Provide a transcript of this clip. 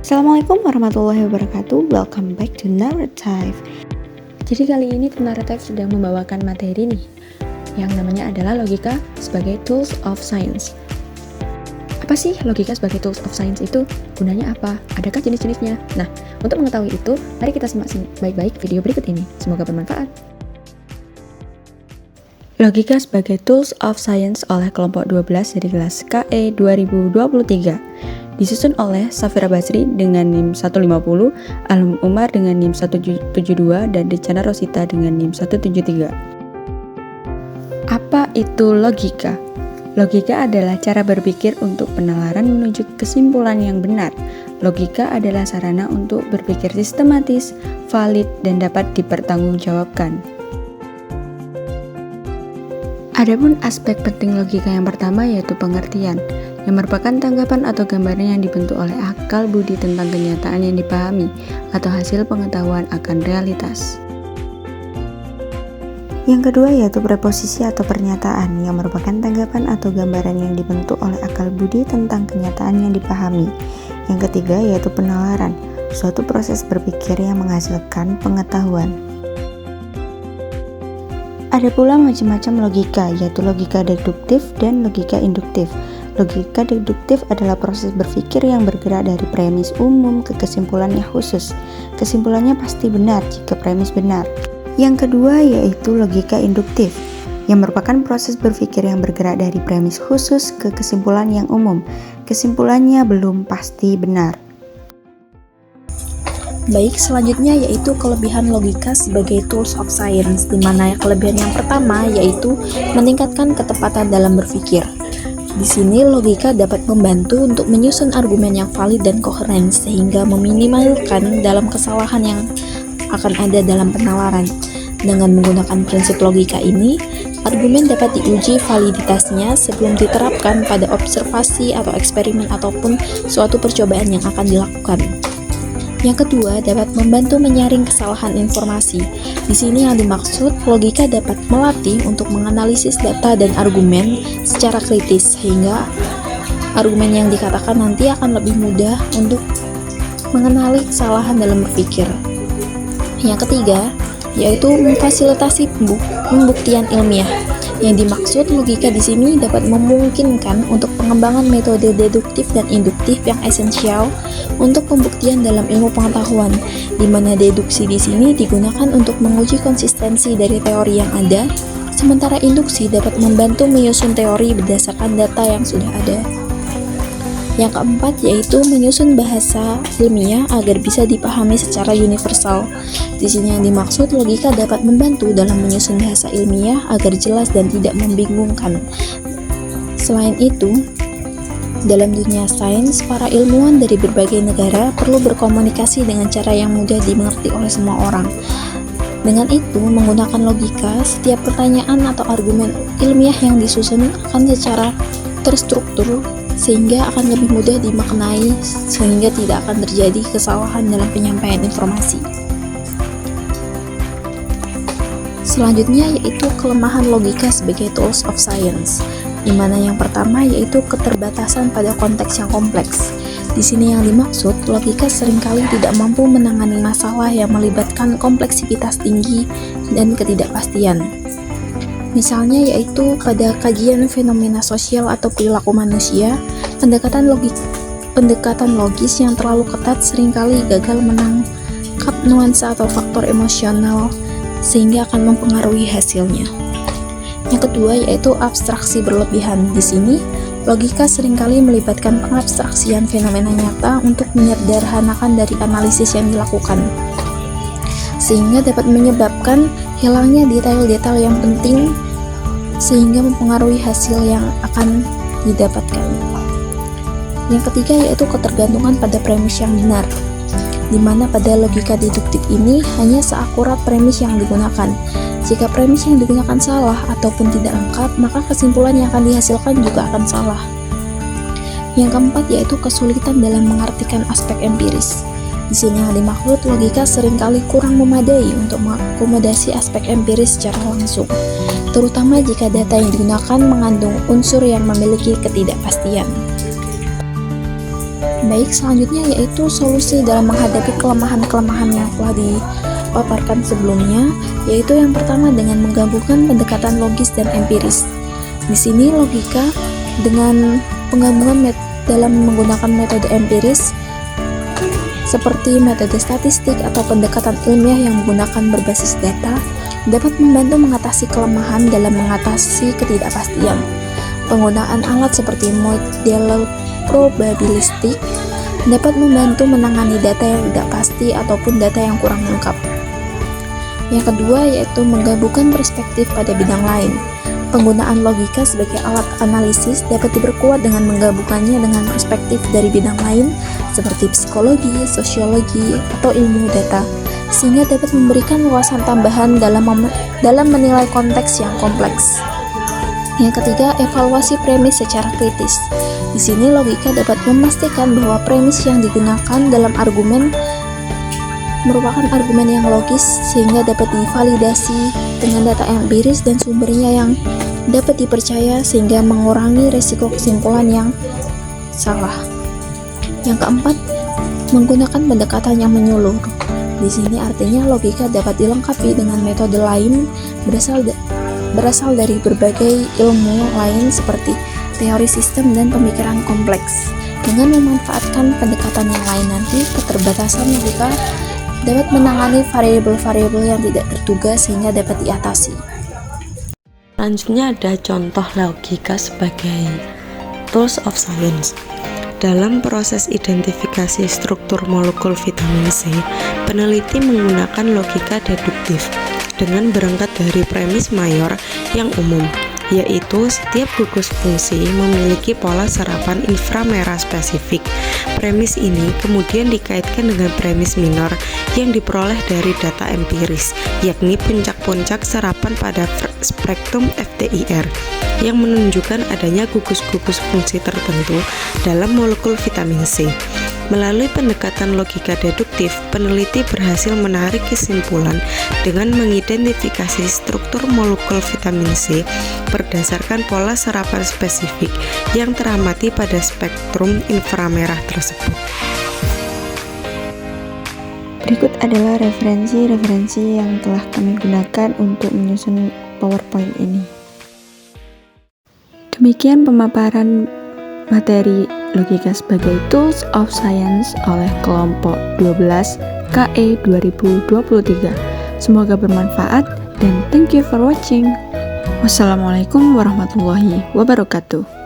Assalamualaikum warahmatullahi wabarakatuh. Welcome back to Narrative. Jadi kali ini Narrative sedang membawakan materi nih yang namanya adalah logika sebagai tools of science. Apa sih logika sebagai tools of science itu? Gunanya apa? Adakah jenis-jenisnya? Nah, untuk mengetahui itu, mari kita simak baik-baik video berikut ini. Semoga bermanfaat. Logika sebagai tools of science oleh kelompok 12 dari kelas KE 2023. Disusun oleh Safira Basri dengan NIM 150, Alham Umar dengan NIM 172, dan Decana Rosita dengan NIM 173. Apa itu logika? Logika adalah cara berpikir untuk penalaran menuju kesimpulan yang benar. Logika adalah sarana untuk berpikir sistematis, valid, dan dapat dipertanggungjawabkan. Adapun aspek penting logika yang pertama yaitu pengertian, yang merupakan tanggapan atau gambaran yang dibentuk oleh akal budi tentang kenyataan yang dipahami atau hasil pengetahuan akan realitas. Yang kedua yaitu preposisi atau pernyataan, yang merupakan tanggapan atau gambaran yang dibentuk oleh akal budi tentang kenyataan yang dipahami. Yang ketiga yaitu penalaran, suatu proses berpikir yang menghasilkan pengetahuan. Ada pula macam-macam logika, yaitu logika deduktif dan logika induktif. Logika deduktif adalah proses berpikir yang bergerak dari premis umum ke kesimpulan yang khusus. Kesimpulannya pasti benar jika premis benar. Yang kedua yaitu logika induktif, yang merupakan proses berpikir yang bergerak dari premis khusus ke kesimpulan yang umum. Kesimpulannya belum pasti benar. Baik, selanjutnya yaitu kelebihan logika sebagai tools of science, di mana kelebihan yang pertama yaitu meningkatkan ketepatan dalam berpikir. Di sini logika dapat membantu untuk menyusun argumen yang valid dan koheren sehingga meminimalkan dalam kesalahan yang akan ada dalam penalaran. Dengan menggunakan prinsip logika ini, argumen dapat diuji validitasnya sebelum diterapkan pada observasi atau eksperimen ataupun suatu percobaan yang akan dilakukan. Yang kedua, dapat membantu menyaring kesalahan informasi. Di sini yang dimaksud, logika dapat melatih untuk menganalisis data dan argumen secara kritis, sehingga argumen yang dikatakan nanti akan lebih mudah untuk mengenali kesalahan dalam berpikir. Yang ketiga, yaitu memfasilitasi pembuktian ilmiah. Yang dimaksud logika di sini dapat memungkinkan untuk pengembangan metode deduktif dan induktif yang esensial untuk pembuktian dalam ilmu pengetahuan, di mana deduksi di sini digunakan untuk menguji konsistensi dari teori yang ada, sementara induksi dapat membantu menyusun teori berdasarkan data yang sudah ada. Yang keempat yaitu menyusun bahasa ilmiah agar bisa dipahami secara universal. Di sini yang dimaksud logika dapat membantu dalam menyusun bahasa ilmiah agar jelas dan tidak membingungkan. Selain itu, dalam dunia sains, para ilmuwan dari berbagai negara perlu berkomunikasi dengan cara yang mudah dimengerti oleh semua orang. Dengan itu, menggunakan logika, setiap pertanyaan atau argumen ilmiah yang disusun akan secara terstruktur sehingga akan lebih mudah dimaknai sehingga tidak akan terjadi kesalahan dalam penyampaian informasi. Selanjutnya yaitu kelemahan logika sebagai tools of science, di mana yang pertama yaitu keterbatasan pada konteks yang kompleks. Di sini yang dimaksud, logika seringkali tidak mampu menangani masalah yang melibatkan kompleksitas tinggi dan ketidakpastian. Misalnya yaitu pada kajian fenomena sosial atau perilaku manusia, pendekatan logis yang terlalu ketat seringkali gagal menangkap nuansa atau faktor emosional sehingga akan mempengaruhi hasilnya. Yang kedua yaitu abstraksi berlebihan. Di sini, logika seringkali melibatkan pengabstraksian fenomena nyata untuk menyederhanakan dari analisis yang dilakukan, sehingga dapat menyebabkan hilangnya detail-detail yang penting sehingga mempengaruhi hasil yang akan didapatkan. Yang ketiga yaitu ketergantungan pada premis yang benar, di mana pada logika deduktif ini hanya seakurat premis yang digunakan. Jika premis yang digunakan salah ataupun tidak lengkap, maka kesimpulan yang akan dihasilkan juga akan salah. Yang keempat yaitu kesulitan dalam mengartikan aspek empiris. Di sini yang dimaksud logika seringkali kurang memadai untuk mengakomodasi aspek empiris secara langsung, terutama jika data yang digunakan mengandung unsur yang memiliki ketidakpastian. Baik, selanjutnya yaitu solusi dalam menghadapi kelemahan-kelemahan yang telah dipaparkan sebelumnya, yaitu yang pertama dengan menggabungkan pendekatan logis dan empiris. Di sini logika dengan penggabungan dalam menggunakan metode empiris seperti metode statistik atau pendekatan ilmiah yang menggunakan berbasis data dapat membantu mengatasi kelemahan dalam mengatasi ketidakpastian. Penggunaan alat seperti model probabilistik dapat membantu menangani data yang tidak pasti ataupun data yang kurang lengkap. Yang kedua yaitu menggabungkan perspektif pada bidang lain. Penggunaan logika sebagai alat analisis dapat diperkuat dengan menggabungkannya dengan perspektif dari bidang lain seperti psikologi, sosiologi, atau ilmu data, sehingga dapat memberikan wawasan tambahan dalam menilai konteks yang kompleks. Yang ketiga, evaluasi premis secara kritis. Di sini logika dapat memastikan bahwa premis yang digunakan dalam argumen merupakan argumen yang logis sehingga dapat divalidasi dengan data empiris dan sumbernya yang dapat dipercaya sehingga mengurangi risiko kesimpulan yang salah. Yang keempat, menggunakan pendekatan yang menyeluruh. Di sini artinya logika dapat dilengkapi dengan metode lain berasal dari berbagai ilmu lain seperti teori sistem dan pemikiran kompleks. Dengan memanfaatkan pendekatan yang lain nanti, keterbatasan logika dapat menangani variabel-variabel yang tidak terduga sehingga dapat diatasi. Selanjutnya ada contoh logika sebagai tools of science. Dalam proses identifikasi struktur molekul vitamin C, peneliti menggunakan logika deduktif dengan berangkat dari premis mayor yang umum, yaitu setiap gugus fungsi memiliki pola serapan inframerah spesifik. Premis ini kemudian dikaitkan dengan premis minor yang diperoleh dari data empiris, yakni puncak-puncak serapan pada spektrum FTIR yang menunjukkan adanya gugus-gugus fungsi tertentu dalam molekul vitamin C. Melalui pendekatan logika deduktif, peneliti berhasil menarik kesimpulan dengan mengidentifikasi struktur molekul vitamin C berdasarkan pola serapan spesifik yang teramati pada spektrum inframerah tersebut. Berikut adalah referensi-referensi yang telah kami gunakan untuk menyusun PowerPoint ini. Demikian pemaparan materi logika sebagai tools of science oleh kelompok 12 KE 2023. Semoga bermanfaat dan thank you for watching. Wassalamualaikum warahmatullahi wabarakatuh.